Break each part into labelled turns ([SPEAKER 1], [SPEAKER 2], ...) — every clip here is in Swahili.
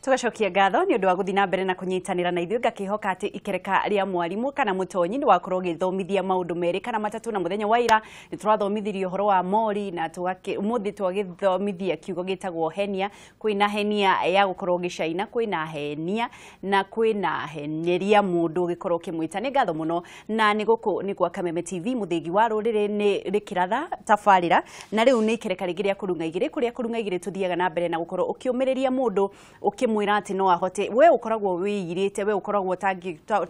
[SPEAKER 1] Tugacokia ngatho ni undu wa guthii na mbere na kunyitanira na ithuĩ ngakihoka ati ikereka ria mwarimu kana mutonyi ni wakorwo githomithia maundu meri kana matatu na muthenya wa ira ni turathomithirie uhoro wa mori na umuthi twagithomithia kiugo gitagwo henia. Kwina henia ya gukorwo gicaina, kwina henia na kwina heneria mundu ugikorwo kimwita. Ni ngatho muno na ni guku ni kwa Kameme TV muthingi wa rurire ni rikiratha tafarira na riu ni ikereka ringi ria kurunga igiri kuria kurunga igiri tuthiaga na mbere na gukorwo ukiumiriria mundu ukimwira ati no ahote. We ukoragwo wiyirite, we ukoragwo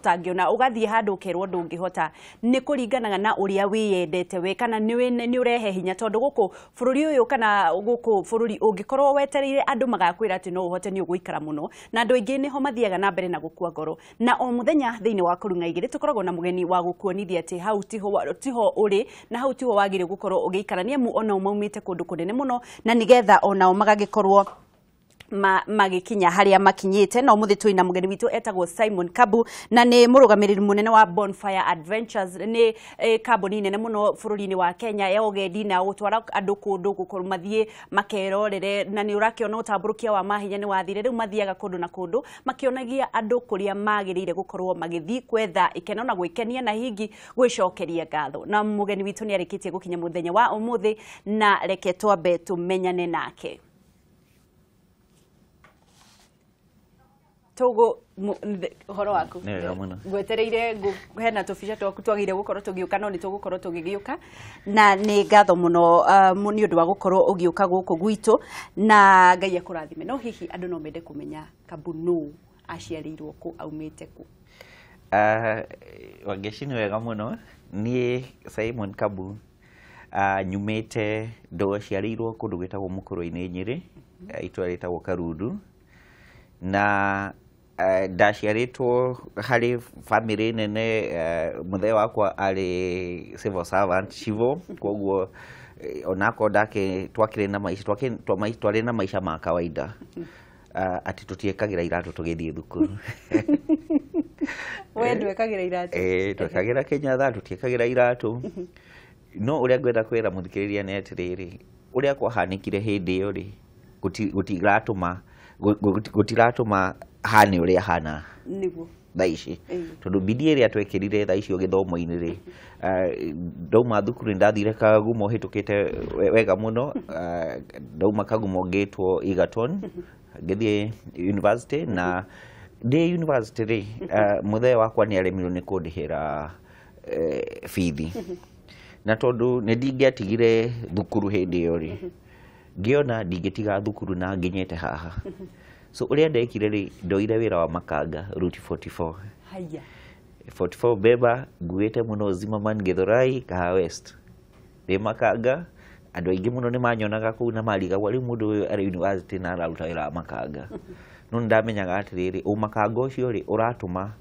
[SPEAKER 1] tangiona ugathie handu ukerwo ndungihota, ni kuringanaga na uria wiyendete we kana ni urehe hinya tondu guku bururi uyu kana guku bururi ungikorwo wetereire andu magakwira ati no uhote ni uguikara muno na andu aingi niho mathiaga na mbere na gukua ngoro. Na o muthenya thiini wa kurunga igiri tukoragwo na mugeni wa gukuonithia ati hau tiho uri na hau tiho wagire gukorwo ugiikara ni amu ona umaumite kundu kunene muno na nigetha ona magagikorwo magikinya haria makinyite. No muthi twina mugeni witu etagwo Simon Kabu na ni murugamiriri munene wa Bonfire Adventures. Ni kambuni nene muno bururi-ini wa Kenya ya ugendi na gutwara andu kundu gukorwo mathie makerorere na ni urakiona utamburukia wa mahinya ni wathire riu mathiaga kundu na kundu makionagia andu kuria magirire gukorwo magithii kwetha ikeno na gwikenia na hingi gwicokeria ngatho. Na mugeni witu ni arikitie gukinya muthenya wa umuthi na reke twambe tumenyane nake. Togo horo waku gwetereire hena tubica twaku twagire gukorwo tugiuka no ni tugukorwo tugigiuka na ni ngatho muno ni undu wa gukorwo ugiuka guku gwitu na Ngai akurathime. No hihi andu no mende kumenya Kabu no aciarirwo ku aumite ku?
[SPEAKER 2] Wangeci ni wega muno ni Simon Kabu nyumite ndo aciarirwo kundu gwitagwo Mukuru-ini Nyeri itwa ritagwo Karundu na ndaciaritwo hari family nene. Muthe wakwa ari civil servant civil koguo onako ndake twakire na maisha twari na maisha ma kawaida ati tutiekagira iratu tugithie thukuru.
[SPEAKER 1] We ndwekagira iratu?
[SPEAKER 2] Twekagira Kenya tutiekagira iratu. No uria ngwenda kwira muthikiriria ni atiriri uria kwahanikire hindi iyo ri gutiratuma hani uria hana
[SPEAKER 1] niguo
[SPEAKER 2] thaici tondu bidii iria twekirire thaici o githomo-ini ri ndauma thukuru ndathire Kagumo hitukite wega muno. Ndauma Kagumo ngitwo Egerton ngithie university na ndi university ri muthe wakwa ni aremirwo ni kundihira fithi na tondu ni ndingiatigire thukuru hindi iyo ri ngiona ndingitiga thukuru na nginyete haha. So uria ndekire ri ndoire wira wa makanga route 44
[SPEAKER 1] haya
[SPEAKER 2] 44 beba nguite muno Zimmerman Githurai Kaha West ri makanga andu aingi muno ni manyonaga ku na mariga wali mundu uyu ari university na araruta wira wa makanga. No ndamenyaga atiriri u makanga ucio ri uratuma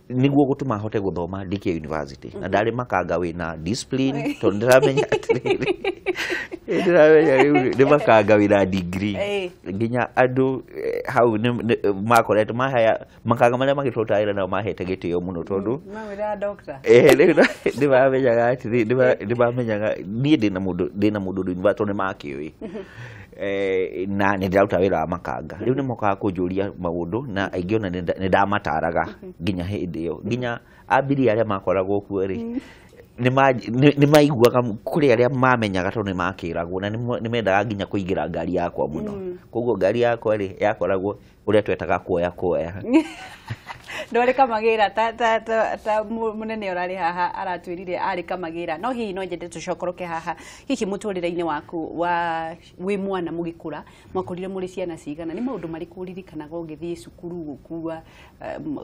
[SPEAKER 2] niguo gutuma hote guthoma ndike university na ndari makanga wina discipline tondu ndiramenya atiriri ni makanga wina degree nginya andu hau makoretwo mahaya makanga maria magitutaira na mahete gitio muno tondu
[SPEAKER 1] mawira doctor
[SPEAKER 2] ni bamenyaga atiri ni bamenyaga ni ndina mundu university ni makiwi na ni ndauta wira wa makanga. Riu ni mokaga kunjuria maundu na aingi ona ni ndamataraga nginya hindi iyo nginya ambiri aria makoragwo kuo ri ni maiguaga kuri aria mamenyaga tondu ni makiragwo na ni mendaga nginya kuingira ngari yakwa muno. Koguo ngari yakwa ri yakoragwo uria twetaga kuoya
[SPEAKER 1] ndore kamagira ta munene urari haha aratwirire ari kamagira. No hihi no njende tucokoroke haha hihi muturire-ini waku wa wi mwana mugikura makurire muri ciana cigana ni maundu mari kuririkanaga ungithie cukuru gukua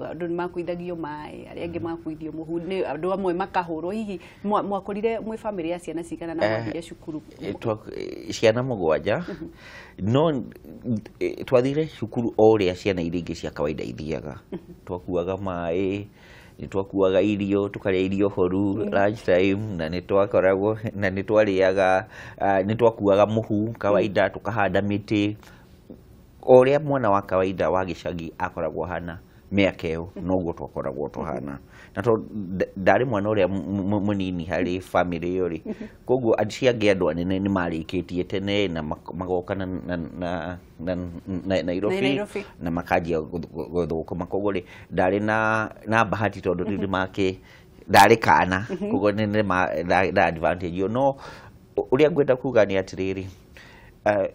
[SPEAKER 1] andu ni makuithagio mai ari angi makuithio muhu ni andu amwe makahurwo hihi mwakurire mwi family ya ciana cigana na mwathire cukuru?
[SPEAKER 2] Ciana mugwanja no twathire cukuru o ria ciana iria ingi cia kawaida ithiaga. Twakuaga mai ni twakuaga irio tukaria irio horu lunch time na ni twakoragwo na ni twariaga ni twakuaga muhu kawaida tukahanda miti o ria mwana wa kawaida wa gicagi akoragwo hana miaka iyo noguo twakoragwo tuhana na to ndari mwana uria munini hari family yori koguo aciange andu anene ni marikitie tene na magoka na Nairobi na makajia guthukuma koguo ri ndari na bahati tondu ndi make ndari kana koguo ni na advantage no uria ngwenda kuga ni atiriri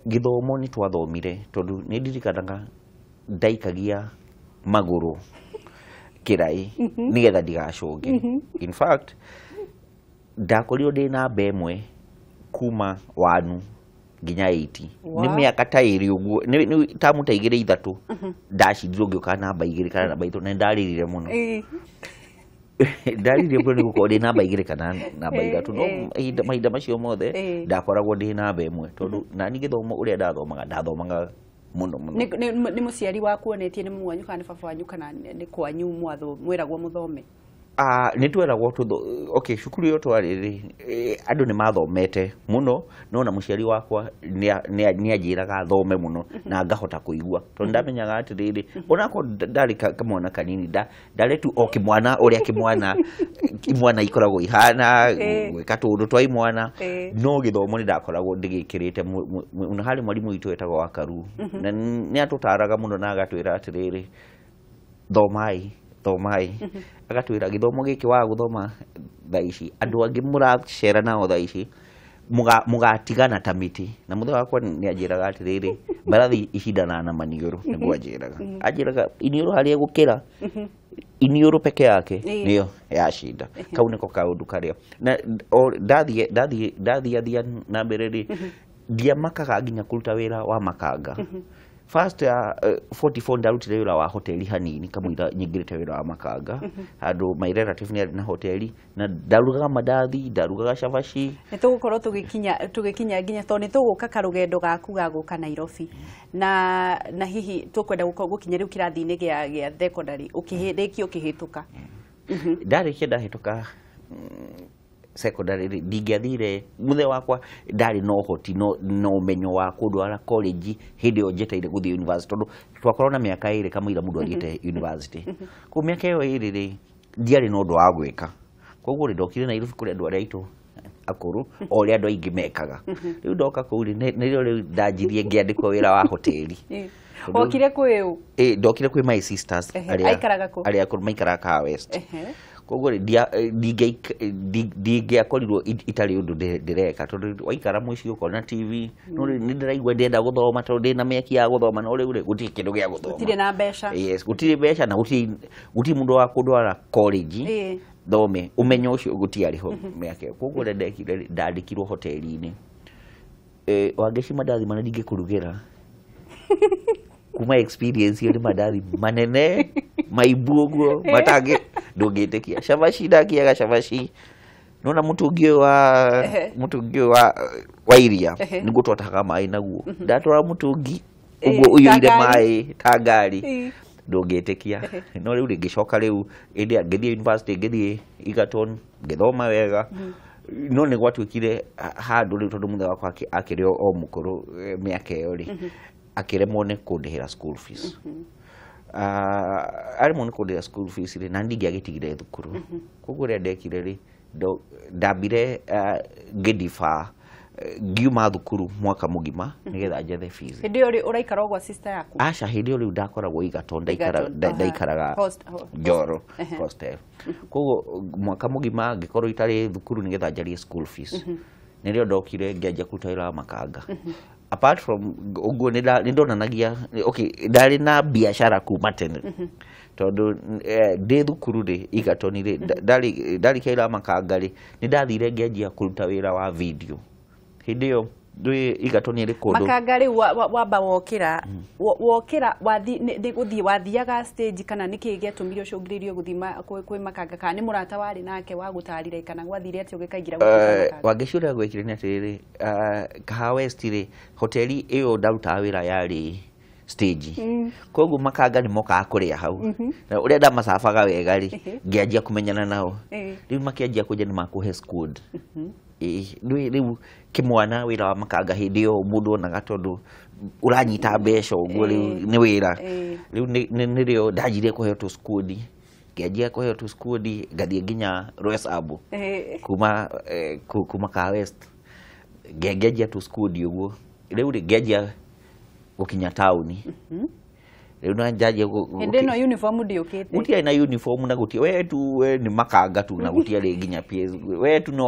[SPEAKER 2] githomo ni twathomire tondu ni ndirikanaga ndaikagia maguru kirai nigetha ndigacoke in fact ndakorirwo ndi namba ĩmwe kuma 1 nginya 8 ni miaka ta iri uguo ni tamu ta igire ithatu ndacindirwo ngioka namba 2 kana namba 3 na ndaririre muno ndarire muno nigukorwo ndi namba 2 kana namba 3 no mahinda macio mothe ndakoragwo ndi namba 1 tondu nani githomo uria ndathomaga muno
[SPEAKER 1] ni muciari waku onetie ni mwanyu kana baba wanyu kana ni kwanyu mwiragwo muthome
[SPEAKER 2] ni tweragwo okay cukuru yo twariri andu ni mathomete muno no na muciari wakwa ni ajiraga thome muno na ngahota kuigua tondu ndamenyaga atiriri onako ndari kamwana kanini ndaretu okimwana uria kimwana ikoragwo ihana gwika tundu twa imwana no githomo ni ndakoragwo ndigikirite na hari mwarimu witu etagwo Wakaru na ni atutaraga muno na agatwira atiriri thomai agatwira githomo giki wa guthoma thaici andu angi muracera nao thaici mugatigana ta miti na muthe wakwa ni ajiraga atiriri barathi icindana na maniuru niguo ajiraga iniuru haria gukira iniuru peke yake niyo yashinda kau niko kaundu karia na ndathia na mbere ndiamakaga nginya kuruta wira wa makanga first 44 ndarutire wira wa hoteli hanini kamwira nyingirite wira wa makanga andu my relative ni na hoteli na ndarugaga mandathi ndarugaga cabaci
[SPEAKER 1] nitugukorwo tugikinya nginya to ni tuguka karugendo gaku gaguka Nairobi na hihi tukwenda gukinya riu kirathi-ini gia secondary ukihituka
[SPEAKER 2] ndarikia ndahituka secondary ndingiathire muthe wakwa ndari no hoti no umenyo wa kundwara college hindi yo njeteire guthie university tondu twakorwo na miaka iri kamwira mundu athiete university ku miaka iyo iri ndiari no ndu wa gwika koguo ndokire Nairobi kuri andu aria aitu akuru ori andu aingi mekaga riu ndoka kuri nirio riu ndanjirie ngiandikwo wira wa hoteli
[SPEAKER 1] okire kwiu
[SPEAKER 2] ndokire kwi my sisters aria akuru maikaraga ka west koguo ndingiakorirwo itari undu ndireka tondu waikara muciĩ ukona TV no ni ndiraigua ndenda guthoma tondu ndina mĩaki ya guthoma no riu gutiri kindu gia guthoma
[SPEAKER 1] gutire na mbeca
[SPEAKER 2] yes gutiri mbeca na gutiri mundu wa kundwara college thome umenyo ucio gutiari ho mĩaka koguo ndandikirwo hoteli-ini wangeci mandathi mana ndingikurugira kuma experience yo ni mandathi manene maibu uguo matangi ndungitikia cabaci ndakiaga cabaci nona mutungi wa iria niguo twatahaga mai naguo ndatwara mutungi uguo uyuire mai ta ngari ndungitikia no riu ngicoka riu indi ngithie university ngithie Egerton ngithoma wega no ni gwatwikire handu riu tondu muthe wakwa akiri o mukuru miaka iyo ri akiremwo ni kundihira school fees ari moni kundihira school fees ri na ndingiagitigire thukuru koguo ria ndekire ri ndambire ngidifa ngiuma thukuru mwaka mugima nigetha njethe fees
[SPEAKER 1] hindi uri uraikara ogwa sister yaku
[SPEAKER 2] aca hindi uri ndakoragwo Egerton ndaikaraga Njoro hostel koguo mwaka mugima ngikorwo itari thukuru nigetha njarie school fees nirio ndokire ngianjia kuruta wira wa makanga apart from uguo ni ndonanagia okay ndari na biashara kuma tene tondu ndi thukuru ri Egerton ri ndari kaira makanga ri ni ndathire ngianjia kuruta wira wa video hindi yo ndui Egerton ri kundu
[SPEAKER 1] makanga ri wamba wokira wathi guthie wathiaga stage kana niki giatumire ucungiririo guthima kwi makanga kana ni murata wari nake wa gutarire kana gwathire ati ugikaingira
[SPEAKER 2] wangicura gwikire ni atiri Kaha West ri hoteli iyo ndaruta wira yari stage koguo makanga ni moka akuria hau na uria ndamacabaga wega ri ngianjia kumenyana nao riu makianjia kuja ni makuhe squad riu kimwana wira wa makanga hindi yo mundu onaga tondu uranyita mbeca uguo riu ni wira riu ni rio ndanjirie kuhetwo squad ngĩanjia kũheo tu skundi ngathiĩ nginya Roysambu kuma ka West ngĩanjia tu skundi ũguo rĩu ngĩanjia gũkinya taũni rĩu na njanjia
[SPEAKER 1] hĩndĩ ĩno uniform ndiũkĩte
[SPEAKER 2] gũtiarĩ na uniform na gũtiarĩ we tu nĩ makanga tu na gũtiarĩ nginya PS we tu no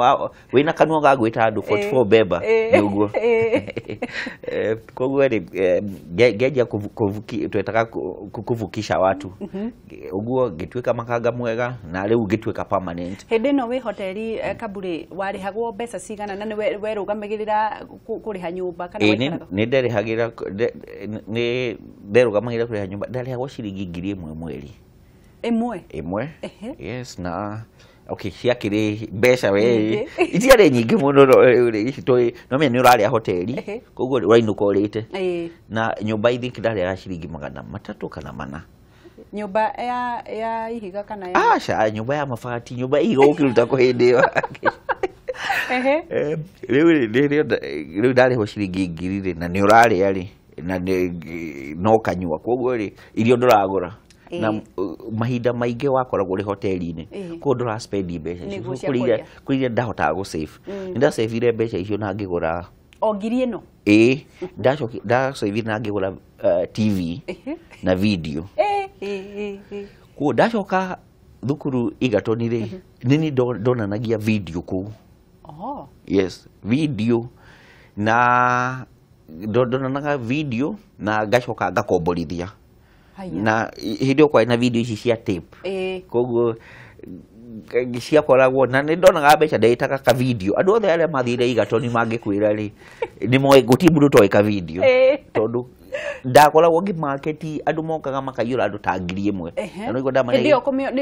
[SPEAKER 2] wĩna kanua ga gwĩta andũ 44 beba nĩguo koguo ngĩanjia twetaga kuvukisha watu ũguo ngĩtuĩka makanga mwega na rĩu ngĩtuĩka permanent
[SPEAKER 1] hĩndĩ ĩno wĩ hoteli Kaburi warĩhagwo mbeca cigana na nĩ werũgamagĩrĩra kũrĩha nyũmba kana
[SPEAKER 2] nĩ nderĩhagĩra nĩ nderũgamagĩrĩra kũrĩha nyũmba ndarĩhagwo ciringi 1,000 mweri ĩmwe yes na okay ciakĩrĩ mbeca we itiarĩ nyingĩ mũno no menya nĩ ũrarĩa hoteli koguo ũrainũka ũrĩte na nyũmba ithiki ndarĩaga ciringi 300 kana 400
[SPEAKER 1] nyũmba ya ihiga kana
[SPEAKER 2] ya aca nyũmba ya mabati nyũmba ihiga ũkĩruta kũ hĩndĩ ĩyo rĩu ndarĩhwo ciringi 1,000 na nĩ ũrarĩa rĩ na no kanyua koguo rĩ irio ndũragũra na mahinda maingĩ wakoragwo rĩ hoteli-inĩ koguo ndũraspendi mbeca icio kũrĩa ndahotaga gũsave nĩndasavire mbeca icio na ngĩgũra
[SPEAKER 1] o ngiri ĩno
[SPEAKER 2] ndasavire na ngĩgũra TV na video koguo ndacoka thukuru Egerton rĩ nĩniĩ ndonanagia video kũu yes video na ndonanaga video na ngacoka ngakomborithia na hĩndĩ ĩyo kwarĩ na video ici cia tape koguo ciakoragwo na nĩ ndonaga mbeca ndagĩtaga ka video andũ othe arĩa mathire Egerton mangĩkwĩra rĩ nĩ moĩ gũtirĩ mũndũ ũtoĩ ka video tondũ ndakoragwo ngĩmaketi andũ mokaga makaiyũra andũ ta 1,000 na no
[SPEAKER 1] hĩndĩ ĩyo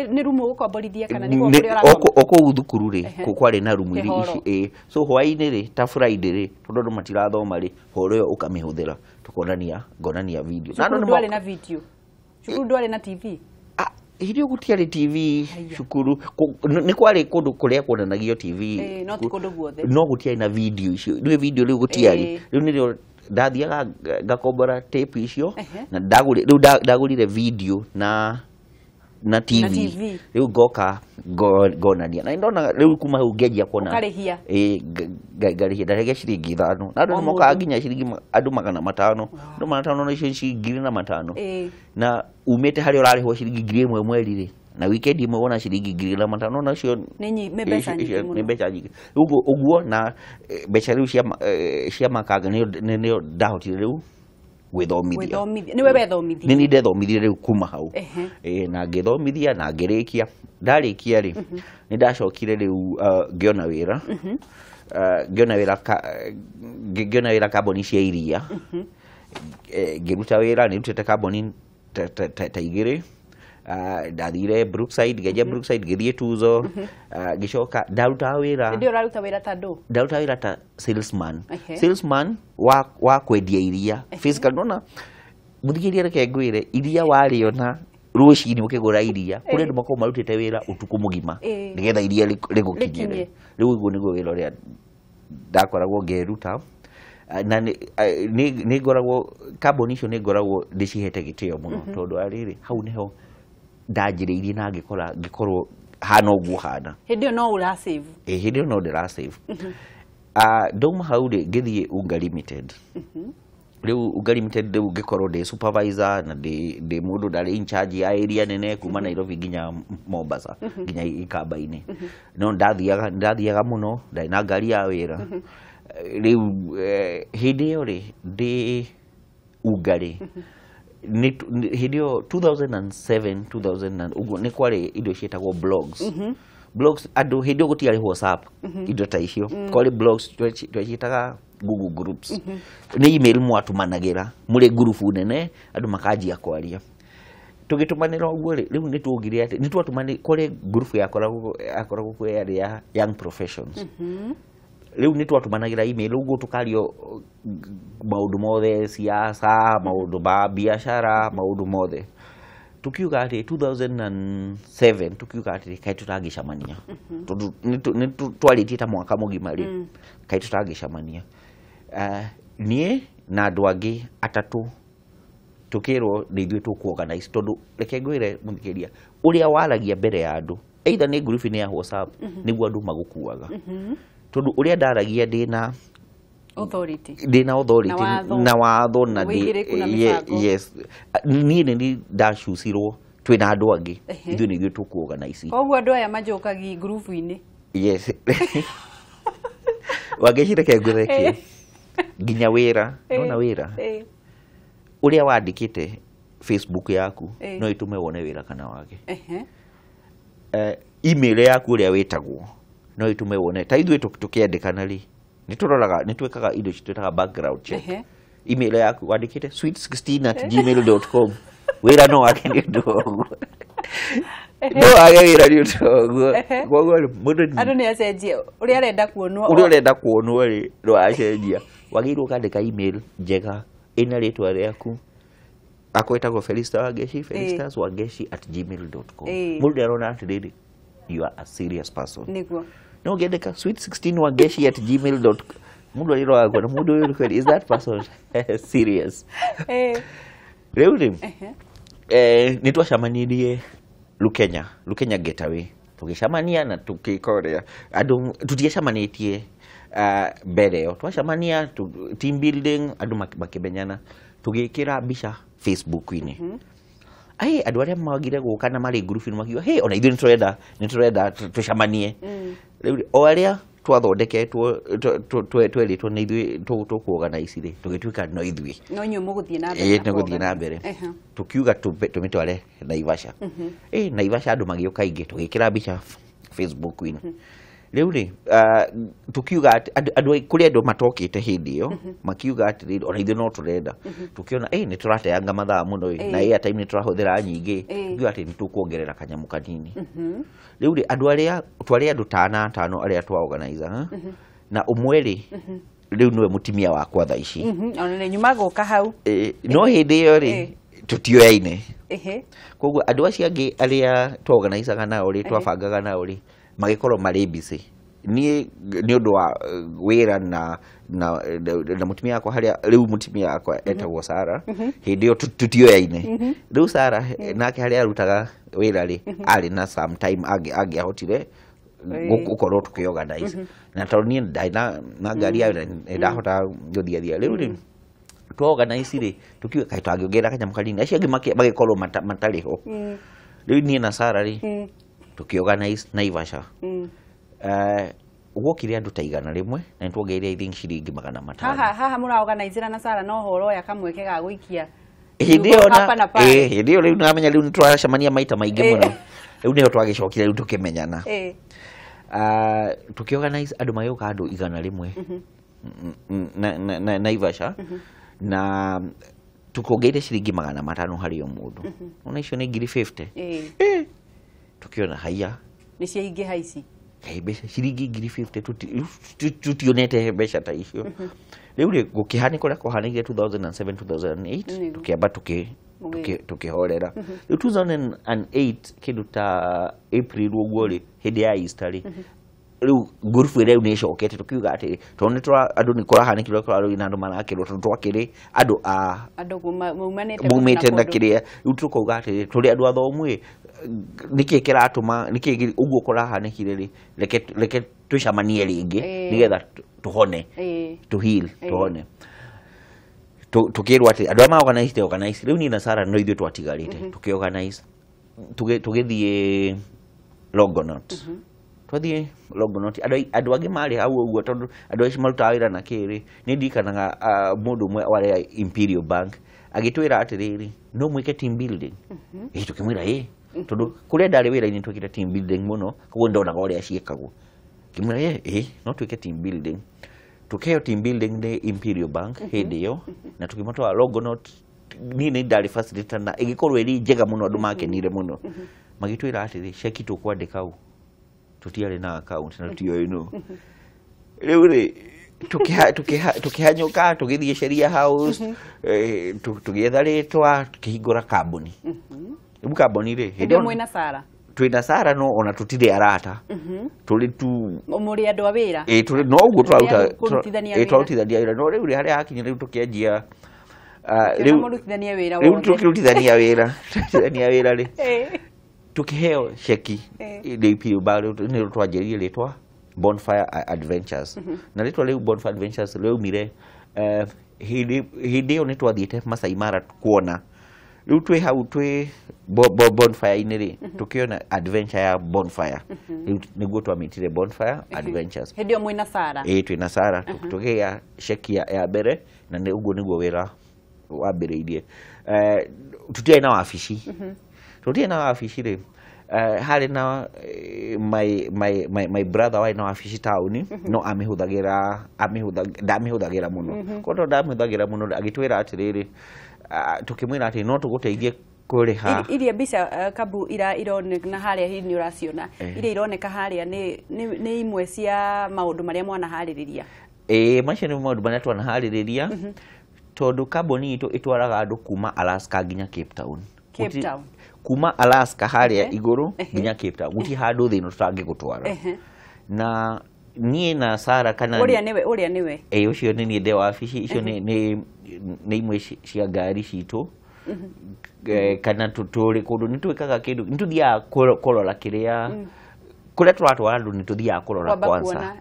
[SPEAKER 1] nĩ rumu ũkomborithia kana nĩ kũrĩa ũrakomborithia
[SPEAKER 2] okũu thukuru rĩ kwarĩ na rumu ici so hwaĩ-inĩ rĩ ta Friday rĩ tondũ andũ matirathoma rĩ horo ĩyo ũkamĩhũthĩra ngonania video
[SPEAKER 1] cukuru ndwarĩ na video cukuru ndwarĩ na TV
[SPEAKER 2] hĩndĩ ĩyo gũtiarĩ TV cukuru nĩ kwarĩ kũndũ kũrĩa kuonanagio TV
[SPEAKER 1] no ti kũndũ guothe
[SPEAKER 2] no gũtiarĩ na video icio nĩ video rĩu gũtiarĩ rĩu nĩrĩo ndathiaga ngakombora tape icio na ndagũrire video na TV rĩu ngoka ngonania na ndona rĩu kuma hau ngĩanjia kuona
[SPEAKER 1] ũkarĩhia
[SPEAKER 2] ngarĩhia ndarĩhia ciringi 5 na andũ nĩmokaga nginya ciringi andũ 500 andũ 500 na icio ciringi 500 na umĩte harĩa ũrarĩhwo ciringi 1,000 mweri rĩ na weekend imwe wona ciringi 500 nacio
[SPEAKER 1] nĩ mbeca nyingĩ
[SPEAKER 2] ũguo na mbeca rĩu cia makanga nĩyo ndahotire rĩu gwĩthomithia
[SPEAKER 1] nĩwe wethomithia
[SPEAKER 2] nĩ ndethomithia rĩu kuma hau na ngĩthomithia na ngĩrĩkia ndarĩkia rĩ nĩ ndacokire rĩu ngĩona wĩra kambuni cia iria ngĩruta wĩra nĩrutĩte kambuni ta igĩrĩ ndathire Brookside ngĩanjia Brookside ngĩthiĩ Tuzo ngĩcoka ndarutaga wĩra
[SPEAKER 1] ndio ũraruta wĩra ta ndũ
[SPEAKER 2] ndaruta wĩra ta salesman wa kwendia iria physical nona mũthikĩria reke ngwĩre iria warĩona rũcinĩ ũkĩgũra iria kũrĩ andũ makoragwo marutĩte wĩra ũtukũ mũgima nĩgetha iria rĩgũkinyĩre rĩu ũguo nĩguo wĩra ũrĩa ndakoragwo ngĩruta na nĩ ngoragwo kambuni icio nĩ ngoragwo ndĩcihete gĩtĩo mũno tondũ arĩrĩ hau nĩho ndanjĩrĩirie na ngĩkorwo hana ũguo hana
[SPEAKER 1] hĩndĩ ĩyo no ũrasave
[SPEAKER 2] hĩndĩ ĩyo no ndĩrasave ndauma hau rĩ ngĩthiĩ Unga Limited rĩu Unga Limited rĩu ngĩkorwo ndĩ supervisor na ndĩ mũndũ ndarĩ in charge ya area nene kuma Nairobi nginya Mombasa nginya ikamba-inĩ no ndathiaga mũno ndarĩ na ngari ya wĩra rĩu hĩndĩ ĩyo rĩ ndĩ Unga rĩ hĩndĩ ĩyo 2007 ũguo nĩ kwarĩ indo ciĩtagwo blogs andũ hĩndĩ ĩyo gũtiarĩ WhatsApp indo ta icio kwarĩ blogs tweciĩtaga Google groups nĩ email mwatumanagĩra mũrĩ ngurubu nene andũ makanjia kwaria tũgĩtũmanĩra ũguo rĩ rĩu nĩ tuogire atĩ nĩ twatumanĩra kwarĩ ngurubu yakoragwo kuo yarĩ ya young professions rĩu nĩ twatumanagĩra email ũguo tũkario maũndũ mothe siasa maũndũ ma biacara maũndũ mothe tukiuga atĩ 2007 tukiuga atĩ kaĩ tũtangĩcemania tondũ nĩ twarĩtie ta mwaka mũgima rĩ kaĩ tũtangĩcemania niĩ na andũ angĩ atatũ tukĩrwo nĩ ithuĩ tũkuorganize tondũ reke ngwĩre mũthikĩria uria waragia mbere ya andu either ni group ni ya WhatsApp niguo andu magukuaga tondu uria ndaragia ndina authority na watho na yes ni ni ndacusirwo twina andu angi ithu ni gitu ku organize
[SPEAKER 1] koguo andu aya majokagi group ini
[SPEAKER 2] yes wageshire ke ngureki nginya wira nona wira uria wandikite Facebook yaku no itume wone wira kana wake email yaku uria wetagwo no itume wone ta ithuĩ tukiandikana ri nitwekaga indo citwetaga background check email yaku wandikite sweet16@gmail.com wira no wake ni ndogo no age wira ni ndogo koguo mundu
[SPEAKER 1] andu ni acenjia uria arenda kuonwo
[SPEAKER 2] ri no acenjia wagirwo kandika email njega ina ritwa riaku akwetagwo Felista Wageshi felistas@gmail.com mundu arona atiriri you are a serious person
[SPEAKER 1] niguo
[SPEAKER 2] no gendeka sweet16wageshi@gmail.com mundu ariroa kwa mundu uyu is that person serious rĩu nitwacamanirie Lukenya Getaway tugicamania na tukikorea andu tutiacamanitie mbere yo twacamania team building andu makimenyana tugikira mbica Facebook-ini ai andu aria magire guka na mari group ni makiuga hey ona ithuĩ nĩtũrenda tucamanie rĩu o aria twathondeketwo tweritwo na ithuĩ tũkuorganize ri tugituika no ithuĩ
[SPEAKER 1] no nyuĩ mũgũthiĩ na mbere
[SPEAKER 2] nĩgũthiĩ na mbere tukiuga tũmĩtware Naivasha Naivasha andu magĩũka aingĩ tugikira mbica Facebook-ini rĩu ri tukiuga andu kuri andu matokite hindi iyo makiuga ati ona ithuĩ no turenda tukiona ni turateanga mathaa muno na airtime ni turahuthira nyingi tukiuga ati nitukuongerera kanyamu kanini rĩu ri andu aria twari andu tano aria twa organize na umwe ri rĩu niwe mutimia wakwa thaa ici
[SPEAKER 1] ona nĩ nyuma gũka hau
[SPEAKER 2] no hindi iyo ri tutioyaine koguo andu acio angĩ aria twa organizaga nao ri twabangaga nao ri magikorwo mari busy ni undu wa wira na mutimia yakwa haria riu mutimia yakwa etagwo Sara hindi yo tutioyaine riu Sara nake haria arutaga wira ri ari na sometime angiahotire gukorwo tukiorganize na tondu ni ndaina na ngari ya ndahota guthiathia riu ri tuorganize ri tukiuga kai twangiongerera kanyamu kanini acio angi magikorwo matari ho riu ni na Sara ri tukiorganize Naivasha wokire andu ta 100 na nitwongeire I think ciringi 500
[SPEAKER 1] haha mũraorganize na Sara no horo ya kamweke ga gũikia
[SPEAKER 2] hindi yo riu namenya riu nitwacamania maita maingi muno riu niho twagicokire riu tukimenyana tukiorganize andu magĩũka andu 100 na Naivasha na tukongeire ciringi 500 hari o mundu ona icio ni 50 tukiona haya
[SPEAKER 1] ni ciingi haici
[SPEAKER 2] mbeca ciringi 50 tutionete mbeca ta icio riu ri gukihani kuria kwahanire 2007 2008 tukiamba tukihorera riu 2008 kindu ta April uguo ri hindi ya Easter ri riu group ire ni cokete tukiuga ati tondu andu ni kurahanikirwo kuraru na andu marakirwo twakiri andu mumite na kiria riu tukuuga ati turi andu athomu niki kiratuma niki uguo kurahanikire ri reke tucamanie ringi nigetha tuhone to heal tuhone tukirwa ati andu ama organize riu ni na Sara no ithuĩ twatigarite tukiorganize tugithie Longonot twathie Longonot andu angi mari hau uguo tondu andu acio marutaga wira na kiri ni ndikanaga mundu mwe wa Imperial Bank agitwira atiriri no mwike team building tukimwira tondu kuria ndari wira-ini twikite team building muno koguo ndonaga uria ciekagwo kimwira no twike team building tukeo team building ni Imperial Bank hindi yo na tukimatoa Longonot ni ndari facilitator na igikorwo iri njega muno andu makenire muno magitwira atiri ceki tukwandika u tutiari na account na tio ino riu ri tukihanyuka tugithie Sheria House tugietha ritwa tukihingura kambuni riu kambuni ri
[SPEAKER 1] hindi mwina Sara
[SPEAKER 2] twina Sara no ona tutire arata tuli tu
[SPEAKER 1] muri andu a wira
[SPEAKER 2] tuli no uguo twarutithania wira no riu ri haria hakinya riu tukianjia
[SPEAKER 1] riu tukirutithania wira
[SPEAKER 2] tukirutithania wira ri tukiheo sheki DP bado ni twajerie letwa Bonfire Adventures na letwa leo Bonfire Adventures leo mire hidi oni twathiete Masai Mara kuona riu twi hau twi Bonfire iniri tukiona adventure ya Bonfire niguo twamitire Bonfire Adventures
[SPEAKER 1] hindi omwe na Sara
[SPEAKER 2] twina Sara tukia sheki ya mbere na uguo niguo wira wambiriirie tutia na wabici tutia na wabici ri hari na my brother wa na wabici tauni no ndamihuthagira muno kondo ndamihuthagira muno agitwira atiriri tukimwira ati no tuguteithie kuriha
[SPEAKER 1] iria mbica Kabu ironeka haria hihi ni uraciona iria ironeka haria ni imwe cia maundu maria mwana haririria
[SPEAKER 2] macio ni maundu maria twana haririria tondu kambuni itu itwaraga andu kuma Alaska nginya Cape Town kuma Alaska haria iguru nginya Cape Town guti handu thino tutangigutwara na nie na Sara kana
[SPEAKER 1] uria niwe
[SPEAKER 2] ucio ni nie de wabici icio ni imwe cia ngari citu kana tuturi kundu nitwikaga kindu nituthia kurora kiria kuria turatwara andu nituthia kurora kwanza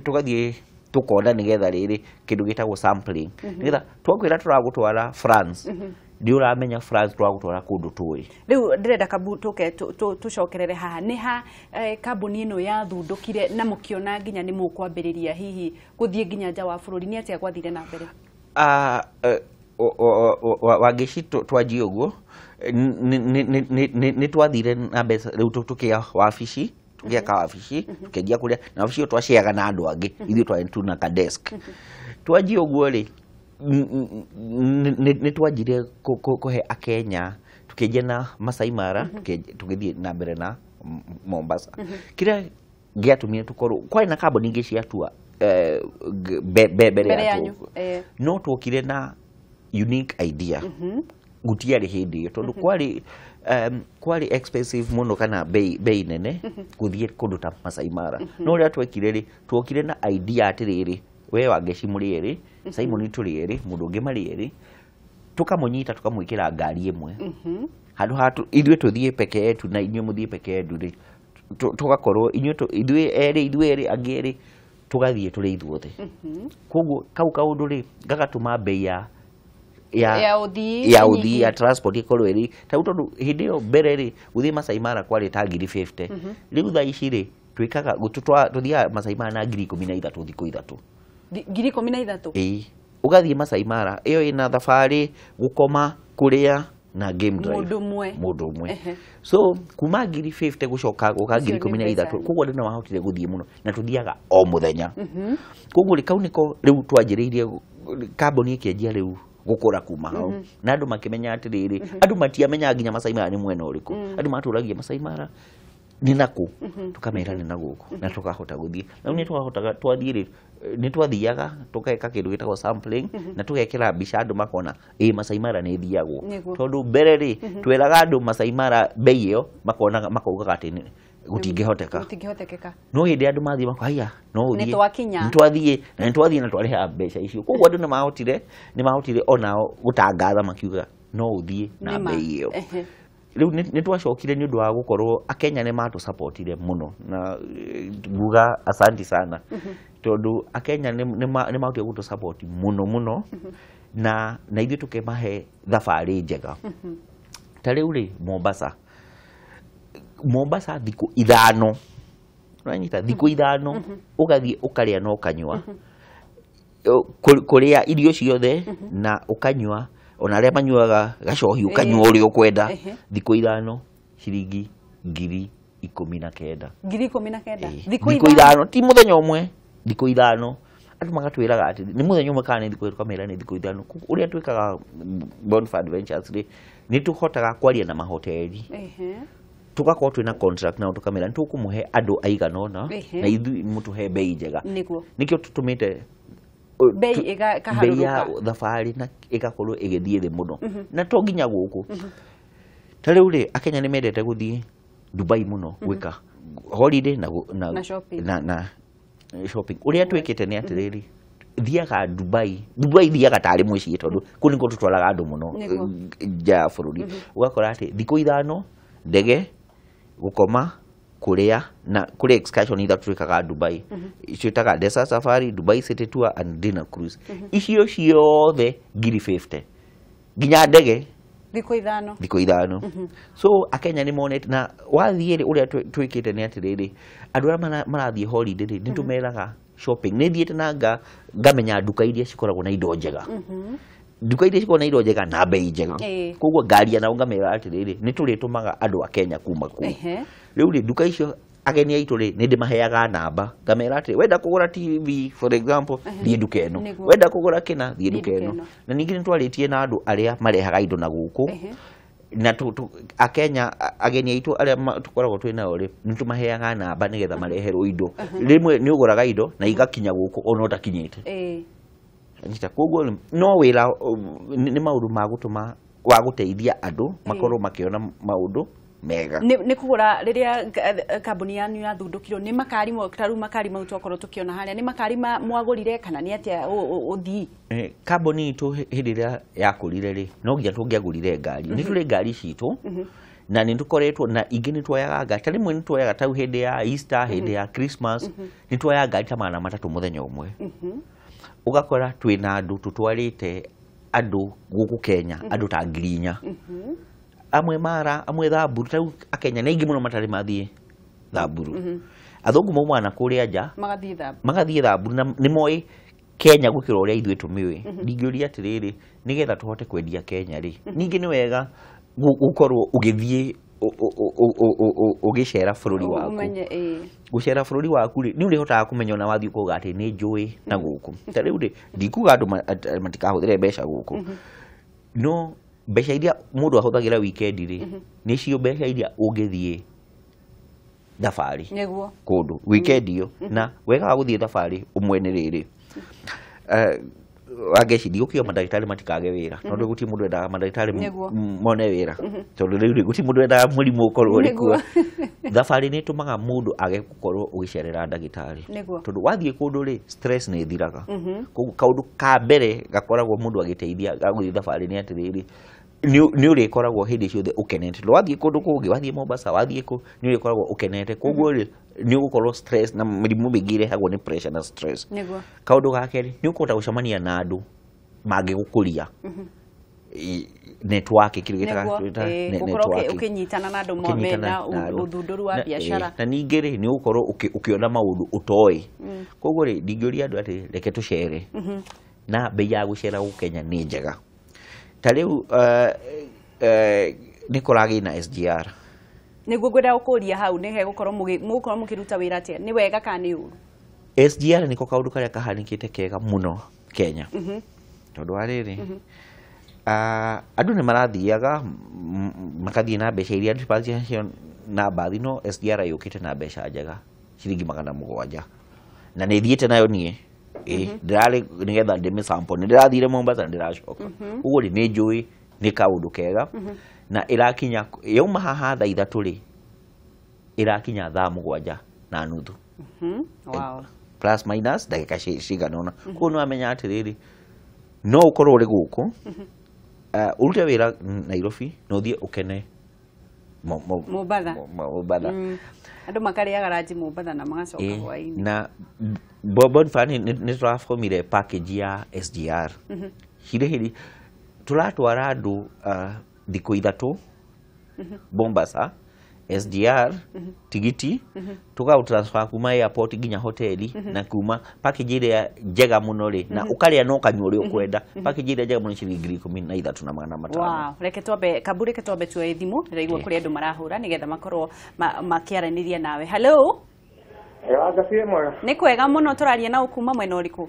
[SPEAKER 2] tugathie tukona nigetha riri kindu gitagwo sampling nigetha twakwira turagutwara France ndi uramenya France twagutwara kundu tui
[SPEAKER 1] riu ndirenda Kabu tuke tucokerere haha ni ha kambuni ino ya thundukire na mukiona nginya ni mukwambiriria hihi guthie nginya nja wa bururi ni atia kwathire na mbere
[SPEAKER 2] wagici twanji uguo ni twathire na mbeca riu tukia wabici tugiaka wabici tukenjia kuria na wabici twasheaga na andu angi ithu twari tuna ka desk twanji uguo ri ni twanjire kuhe akenya tukenjia na Masai Mara tugithie na mbere na Mombasa kiria giatumire tukorwo kwari na kambuni ingi ciatua mbere yanyu no twokire na unique idea gutiari hindi tondu kwari expensive muno kana bei nene kuthie kundu ta Masai Mara no ria twekire ri twokire na idea atiriri we wageci muri eri Simon turi eri mundu ungi mari eri tukamunyita tukamwikira ngari imwe handu hatu ithwe tuthie peke yetu na inywe muthie peke yetu ri tugakorwo ithwe eri angiri tugathie turi ithuothe koguo kaundu ri gagatuma bei ya uthii ya transport ikorwo iri tondu hindi yo mbere ri uthii Masai Mara kwari ta 50 riu thaa ici ri twikaga tuthia Masai Mara na 13,000 thikũ ithatu
[SPEAKER 1] 13,000
[SPEAKER 2] ugathie Masai Mara iyo ina thabari gukoma kuria na game drive mundu umwe so kuma 50 gucoka guka 13,000 koguo ndi na wahotire guthie muno na tuthiaga o muthenya koguo ri kau niko riu twanjiriirie kambuni ikienjia riu gukura kuma hau na andu makimenya atiriri andu matiamenya nginya Masai Mara ni mwena uriku andu maturagia Masai Mara ni naku tukamera ni naguku na tukahota guthie na ni twahotaga twathire ni twathiaga tukeka kindu gitagwo sampling na tugekira mbica andu makona Masai Mara ni thiagwo tondu mbere ri tweraga andu Masai Mara bei iyo makona makaugaga ati gutingihoteka no hindi andu mathie makwa haya no uthie ni twathie na twariha mbeca icio koguo andu ni mahotire onao gutangatha makiuga no uthie na bei iyo riu ni twacokire ni undu wa gukorwo akenya ni matu supportire muno na nguga asanti sana tondu akenya ni mahotire gutu support muno na ithuĩ tukemahe thabari njega ta riu ri Mombasa thiku ithano uranyita thiku ithano ugathie ukaria no kanywa kuria irio ciothe na ukanywa ona aria manyuaga gacohi ukanywa uri ukwenda thiku ithano ciringi 19,000
[SPEAKER 1] thiku
[SPEAKER 2] ithano ti muthenya umwe thiku ithano andu magatwiraga ati ni muthenya umwe kana thiku kamera ni thiku ithano uria twikaga Bonfire Adventures ni tuhotaga kwaria na mahoteli tugakorwo twina contract na tukamera ntukumuhe andu aigana ona na ithu mutuhe bei njega nikio tutumite
[SPEAKER 1] bei
[SPEAKER 2] ya thabari na igakorwo igithie thi muno na to nginya guku ta riu ri akenya ni mendete guthie Dubai muno gwika holiday na shopping uria twikite ni atiriri thiaga Dubai thiaga tari muciĩ tondu kuni ko tutwaraga andu muno ja bururi ugakora ati thiku ithano ndege gukoma kuria na kuri excursion ithatũ twĩkaga Dubai twĩtaga Desert Safari, Dubai City Tour and Dinner Cruise. Icio ciothe 50 nginya ndege thikũ ithano. So akenya nĩ monete na wathiĩ ũrĩa twĩkĩte nĩ atĩrĩrĩ, andũ arĩa marathiĩ holiday nĩ tũmeraga shopping. Nĩ thiĩte na ngamenya nduka iria cikoragwo na indo njega, nduka iria cikoragwo na indo njega na bei njega. Koguo ngaria nao ngamera atĩrĩrĩ, nĩ tũrĩtũmaga andũ a Kenya kuma kũu. Rĩu rĩ nduka icio ageni aitũ rĩ nĩ ndĩmaheaga namba, ngamera atĩ wenda kũgũra TV for example thiĩ nduka ĩno, wenda kũgũra kĩna thiĩ nduka ĩno. Na ningĩ nĩ twarĩtie na andũ arĩa marehaga indo na gũkũ na Akenya ageni aitũ arĩa tũkoragwo twĩ nao rĩ nĩ tũmaheaga namba nĩgetha mareherwo indo. Rĩmwe nĩ ũgũraga indo na igakinya gũkũ ona ũtakinyĩte. Koguo no wĩra nĩ maũndũ ma gũtũma wa gũteithia andũ makorwo makĩona maũndũ mega.
[SPEAKER 1] Nĩ kũgũra rĩrĩa kambuni yanyu yathundũkirwo nĩ makari taru makari mau twakorwo tũkĩona harĩa nĩ makari mwagũrire kana nĩ atĩa ũthii?
[SPEAKER 2] Kambuni itũ hĩndĩ ĩrĩa yakũrire rĩ no nginya tũngĩagũrire ngari. Nĩ tũrĩ ngari citũ na nĩ tũkoretwo na ingĩ nĩ twoyaga ngari, ta rĩmwe nĩ twoyaga ta hĩndĩ ya Easter, hĩndĩ ya Christmas nĩ twoyaga ngari ta 300 mũthenya ũmwe. Ugakora twĩna andũ tũtwarĩte andũ gũkũ Kenya, andũ ta 4,000. Amwe Mara, amwe Thamburu, ta Akenya na ingĩ mũno matarĩ mathiĩ Thamburu. Athũngũ mauma na kũrĩa nja magathiĩ Thamburu na nĩ moĩ Kenya gũkĩra ũrĩa ithuĩ tũmĩũĩ. Ndingĩũria atĩrĩrĩ nĩgetha tũhote kwendia Kenya rĩ, ningĩ nĩ wega gũkorwo ũgĩthiĩ ũgĩcera bũrũri waku. Gũcera bũrũri waku rĩ nĩ ũrĩhotaga kũmenya ona wathiĩ kuuga atĩ nĩ njũĩ na gũkũ. Ta rĩu rĩ ndikuga andũ matikahũthĩre mbeca gũkũ, no mbeca iria mũndũ ahũthagĩra weekend rĩ nĩcio mbeca iria ũngĩthiĩ thabarĩ kũndũ weekend iyo. Na wega wa gũthiĩ thabarĩ ũmwe nĩ rĩrĩ, wangecithi gũkĩo mandagĩtarĩ matikage wĩra, tondũ gũtirĩ mũndũ wendaga mandagĩtarĩ mone wĩra, tondũ rĩu gũtirĩ mũndũ wendaga mũrimũ ũkorwo ũrĩ kuo. Thabarĩ nĩ ĩtũmaga mũndũ age gũkorwo ũgĩcerera ndagĩtarĩ, tondũ wathiĩ kũndũ rĩ stress nĩ ĩthiraga. Koguo kaũndũ ka mbere gakoragwo mũndũ agĩteithia gagũthiĩ thabarĩ nĩ atĩrĩrĩ nĩ ũrĩkoragwo hĩndĩ ciothe ũkenete. Wathiĩ kũndũ kũngĩ, wathiĩ Mombasa, wathiĩ kũ nĩ ũrĩkoragwo ũkenete. Koguo rĩ nĩ ũgũkorwo stress na mĩrimũ mĩingĩ ĩrehagwo nĩ pressure na stress. Kaũndũ ga kerĩ nĩ ũkũhota gũcemania na andũ mangĩgũkũria network, kĩrĩa gĩtaga network,
[SPEAKER 1] ũkĩnyitana na andũ mena ũthundũri wa biacara.
[SPEAKER 2] Na ningĩ rĩ nĩ ũgũkorwo ũkĩona maũndũ ũtoĩ. Koguo rĩ ndingĩũria andũ atĩ reke tũcere, na bei ya gũcera gũkũ Kenya nĩ njega. Ta rĩu nĩ kũragĩ na SGR.
[SPEAKER 1] Nĩguo ngwenda gũkũria hau nĩ gũkorwo mũkĩruta wĩra atĩa, nĩ wega kana nĩ ũru?
[SPEAKER 2] SGR nĩko kaũndũ karĩa kahanĩkĩte kega mũno Kenya. Tondũ wa rĩrĩ andũ nĩ marathiaga makathiĩ na mbeca iria departure na mbathi, no SGR yũkĩte na mbeca njega ciringi 700. Na nĩ thiĩte nayo niĩ ndĩrarĩ nĩgetha ndĩmĩsample, nĩ ndĩrathire Mombasa ndĩracoka. Ũguo rĩ nĩ njũĩ nĩ kaũndũ kega na ĩrakinya yauma haha thaa 3 rĩ ĩrakinya thaa 7:30. Plus minus ndagĩka cigana ũna. Koguo nĩ wamenya atĩrĩrĩ no ũkorwo ũrĩ gũkũ ũrute wĩra Nairobi na ũthiĩ ũkene Mombasa.
[SPEAKER 1] Andũ makarĩaga ranji Mombasa na magacoka hwaĩ-inĩ.
[SPEAKER 2] Na Bonfani nĩ tũrafomire package ya SGR. Hirĩ tũratwara andũ thikũ 3 Mombasa, SGR, tigiti, tũgaũtransfer kuma airport nginya hoteli na kuma package ĩrĩa njega mũno rĩ na ũkarĩa no kanyua ũrĩa ũkwenda. Package ĩrĩa njega mũno ciringi 13,500.
[SPEAKER 1] Wow, reke twambe tuoe thimũ nĩraigua kũrĩ andũ marahũra nĩgetha makorwo makĩaranĩria nawe. Hello? Nĩ kwega mũno, tũraria na ũkuma mwena ũrĩkũ?